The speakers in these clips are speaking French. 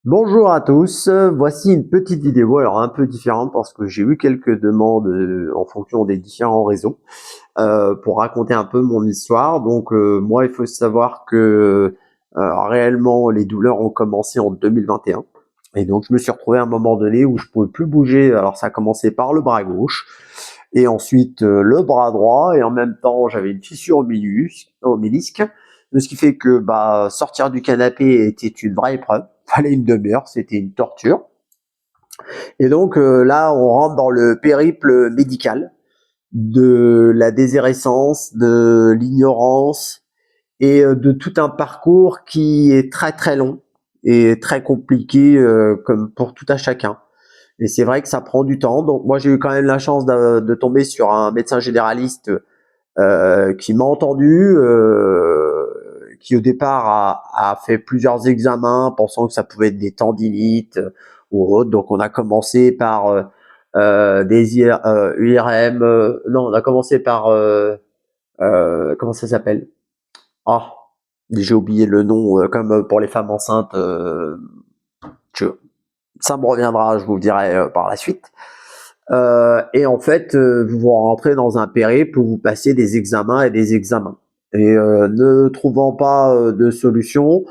Bonjour à tous, voici une petite vidéo, alors un peu différente parce que j'ai eu quelques demandes en fonction des différents réseaux pour raconter un peu mon histoire. Donc moi il faut savoir que réellement les douleurs ont commencé en 2021 et donc je me suis retrouvé à un moment donné où je pouvais plus bouger. Alors ça a commencé par le bras gauche et ensuite le bras droit et en même temps j'avais une fissure au ménisque, ce qui fait que sortir du canapé était une vraie épreuve. Fallait une demi-heure, c'était une torture. Et donc là, on rentre dans le périple médical de la déshérence, de l'ignorance et de tout un parcours qui est très très long et très compliqué comme pour tout à chacun. Et c'est vrai que ça prend du temps. Donc moi, j'ai eu quand même la chance de tomber sur un médecin généraliste qui m'a entendu, qui au départ a fait plusieurs examens pensant que ça pouvait être des tendinites ou autre. Donc on a commencé par des URM. Non, on a commencé par comment ça s'appelle? Ah, j'ai oublié le nom. Comme pour les femmes enceintes. Je- Ça me reviendra, je vous le dirai par la suite. Et en fait, vous rentrez dans un périple où vous passez des examens et des examens. Et ne trouvant pas de solution,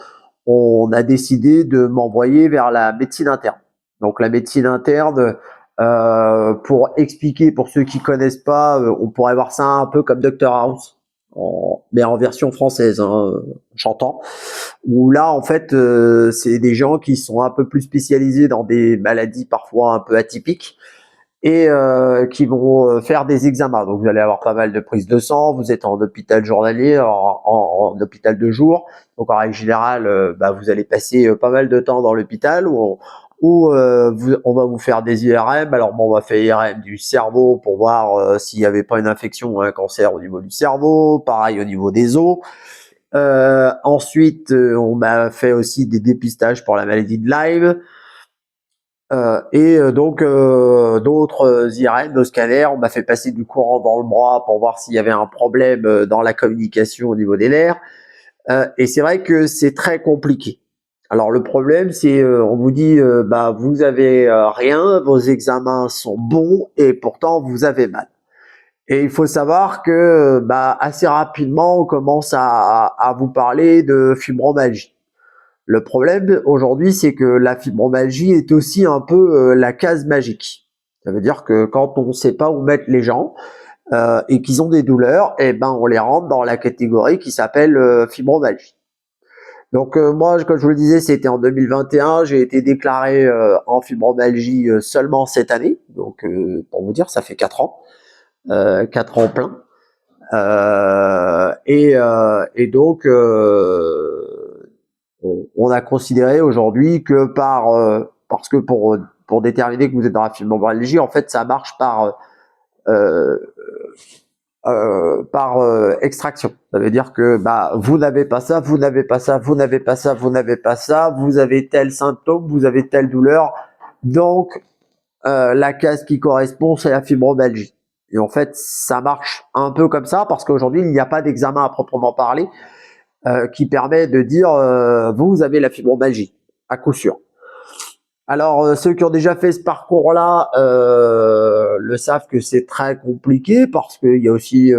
on a décidé de m'envoyer vers la médecine interne. Donc la médecine interne, pour expliquer, pour ceux qui connaissent pas, on pourrait voir ça un peu comme Dr House, mais en version française, hein, j'entends. Où là, en fait, c'est des gens qui sont un peu plus spécialisés dans des maladies parfois un peu atypiques et qui vont faire des examens. Donc vous allez avoir pas mal de prises de sang, vous êtes en hôpital journalier, en hôpital de jour. Donc en règle générale, vous allez passer pas mal de temps dans l'hôpital où on va vous faire des IRM. Alors bon, on va faire IRM du cerveau pour voir s'il n'y avait pas une infection ou un cancer au niveau du cerveau, pareil au niveau des os. Ensuite, on m'a fait aussi des dépistages pour la maladie de Lyme. Donc d'autres IRM, nos scanners, on m'a fait passer du courant dans le bras pour voir s'il y avait un problème dans la communication au niveau des nerfs. Et c'est vrai que c'est très compliqué. Alors le problème, c'est on vous dit vous avez rien, vos examens sont bons et pourtant vous avez mal. Et il faut savoir que assez rapidement, on commence à vous parler de fibromyalgie. Le problème aujourd'hui, c'est que la fibromyalgie est aussi un peu la case magique. Ça veut dire que quand on ne sait pas où mettre les gens et qu'ils ont des douleurs, eh ben on les rentre dans la catégorie qui s'appelle fibromyalgie. Donc moi, comme je vous le disais, c'était en 2021. J'ai été déclaré en fibromyalgie seulement cette année. Donc pour vous dire, ça fait 4 ans, 4 ans plein. Et donc on a considéré aujourd'hui que parce que pour déterminer que vous êtes dans la fibromyalgie, en fait, ça marche euh, par extraction. Ça veut dire que vous n'avez pas ça, vous n'avez pas ça, vous n'avez pas ça, vous n'avez pas ça, vous avez tel symptôme, vous avez telle douleur, donc la case qui correspond, c'est la fibromyalgie. Et en fait, ça marche un peu comme ça parce qu'aujourd'hui, il n'y a pas d'examen à proprement parler qui permet de dire vous avez la fibromyalgie, à coup sûr. Alors, ceux qui ont déjà fait ce parcours-là le savent que c'est très compliqué parce qu'il y a aussi,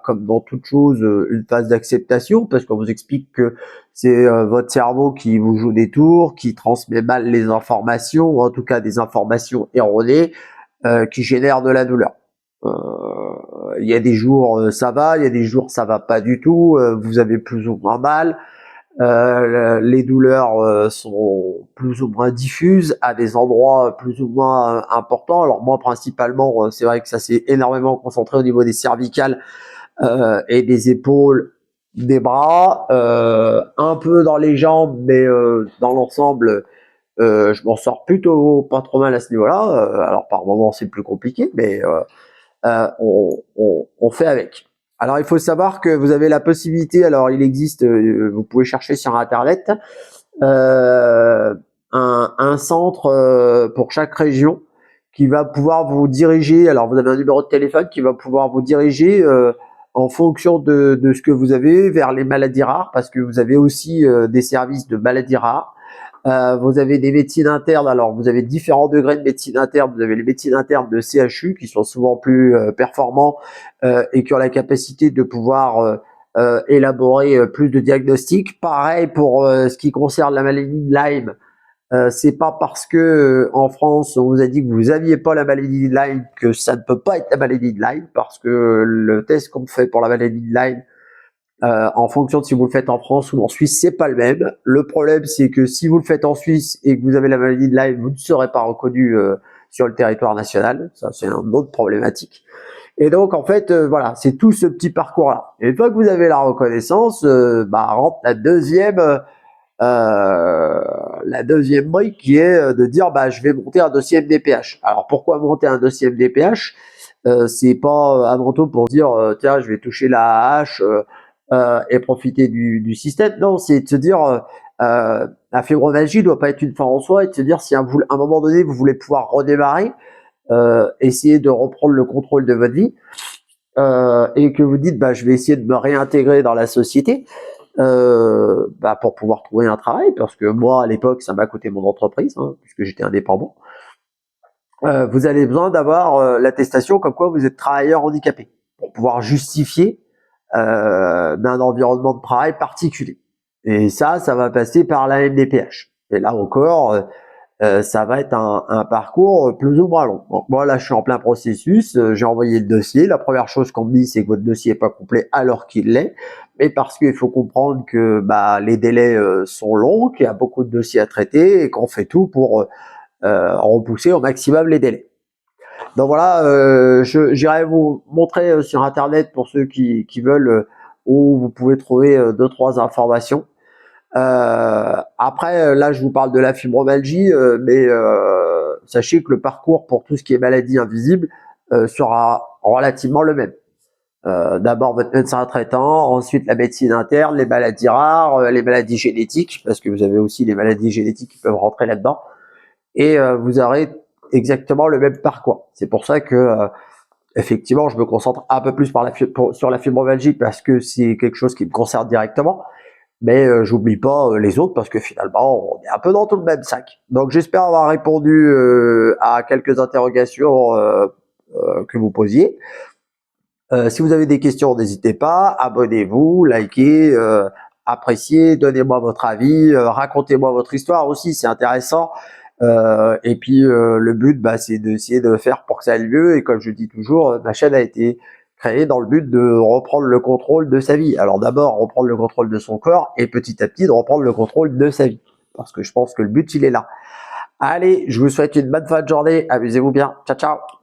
comme dans toute chose, une phase d'acceptation parce qu'on vous explique que c'est votre cerveau qui vous joue des tours, qui transmet mal les informations, ou en tout cas des informations erronées, qui génèrent de la douleur. Il y a des jours ça va, il y a des jours ça va pas du tout, vous avez plus ou moins mal. Les douleurs sont plus ou moins diffuses à des endroits plus ou moins importants. Alors moi principalement, c'est vrai que ça s'est énormément concentré au niveau des cervicales et des épaules, des bras, un peu dans les jambes, mais dans l'ensemble, je m'en sors plutôt pas trop mal à ce niveau-là. Alors par moments c'est plus compliqué, mais on fait avec. Alors il faut savoir que vous avez la possibilité, alors il existe, vous pouvez chercher sur internet, euh, un centre pour chaque région qui va pouvoir vous diriger, alors vous avez un numéro de téléphone qui va pouvoir vous diriger en fonction de ce que vous avez vers les maladies rares, parce que vous avez aussi des services de maladies rares. Vous avez des médecines internes. Alors, vous avez différents degrés de médecine interne. Vous avez les médecines internes de CHU qui sont souvent plus performants et qui ont la capacité de pouvoir élaborer plus de diagnostics. Pareil pour ce qui concerne la maladie de Lyme. C'est pas parce que en France on vous a dit que vous aviez pas la maladie de Lyme que ça ne peut pas être la maladie de Lyme, parce que le test qu'on fait pour la maladie de Lyme, en fonction de si vous le faites en France ou en Suisse, c'est pas le même. Le problème, c'est que si vous le faites en Suisse et que vous avez la maladie de Lyme, vous ne serez pas reconnu sur le territoire national. Ça, c'est une autre problématique. Et donc, en fait, voilà, c'est tout ce petit parcours-là. Et une fois que vous avez la reconnaissance, rentre la deuxième brique, qui est de dire, je vais monter un dossier MDPH. Alors, pourquoi monter un dossier MDPH? C'est pas avant tout pour dire, tiens, je vais toucher la hache et profiter du système. Non, c'est de se dire, la fibromyalgie ne doit pas être une fin en soi, et de se dire, si à un moment donné, vous voulez pouvoir redémarrer, essayer de reprendre le contrôle de votre vie, et que vous dites, je vais essayer de me réintégrer dans la société, pour pouvoir trouver un travail, parce que moi, à l'époque, ça m'a coûté mon entreprise, puisque j'étais indépendant. Vous avez besoin d'avoir l'attestation comme quoi vous êtes travailleur handicapé, pour pouvoir justifier d'un environnement de travail particulier. Et ça va passer par la MDPH. Et là encore, ça va être un parcours plus ou moins long. Donc moi là, je suis en plein processus, j'ai envoyé le dossier. La première chose qu'on me dit, c'est que votre dossier n'est pas complet, alors qu'il l'est, mais parce qu'il faut comprendre que les délais sont longs, qu'il y a beaucoup de dossiers à traiter et qu'on fait tout pour repousser au maximum les délais. Donc voilà, j'irai vous montrer sur internet, pour ceux qui veulent, où vous pouvez trouver 2-3 informations. Après, là, je vous parle de la fibromyalgie, mais sachez que le parcours pour tout ce qui est maladie invisible sera relativement le même. D'abord votre médecin traitant, ensuite la médecine interne, les maladies rares, les maladies génétiques, parce que vous avez aussi les maladies génétiques qui peuvent rentrer là-dedans, et vous aurez exactement le même parcours. C'est pour ça que effectivement, je me concentre un peu plus sur la fibromyalgie, parce que c'est quelque chose qui me concerne directement. Mais j'oublie pas les autres, parce que finalement, on est un peu dans tout le même sac. Donc j'espère avoir répondu à quelques interrogations que vous posiez. Si vous avez des questions, n'hésitez pas, abonnez-vous, likez, appréciez, donnez-moi votre avis, racontez-moi votre histoire aussi, c'est intéressant. Et puis le but, c'est d'essayer de faire pour que ça aille mieux. Et comme je dis toujours, ma chaîne a été créée dans le but de reprendre le contrôle de sa vie. Alors d'abord, reprendre le contrôle de son corps, et petit à petit de reprendre le contrôle de sa vie, parce que je pense que le but, il est là. Allez, je vous souhaite une bonne fin de journée, amusez-vous bien, ciao ciao.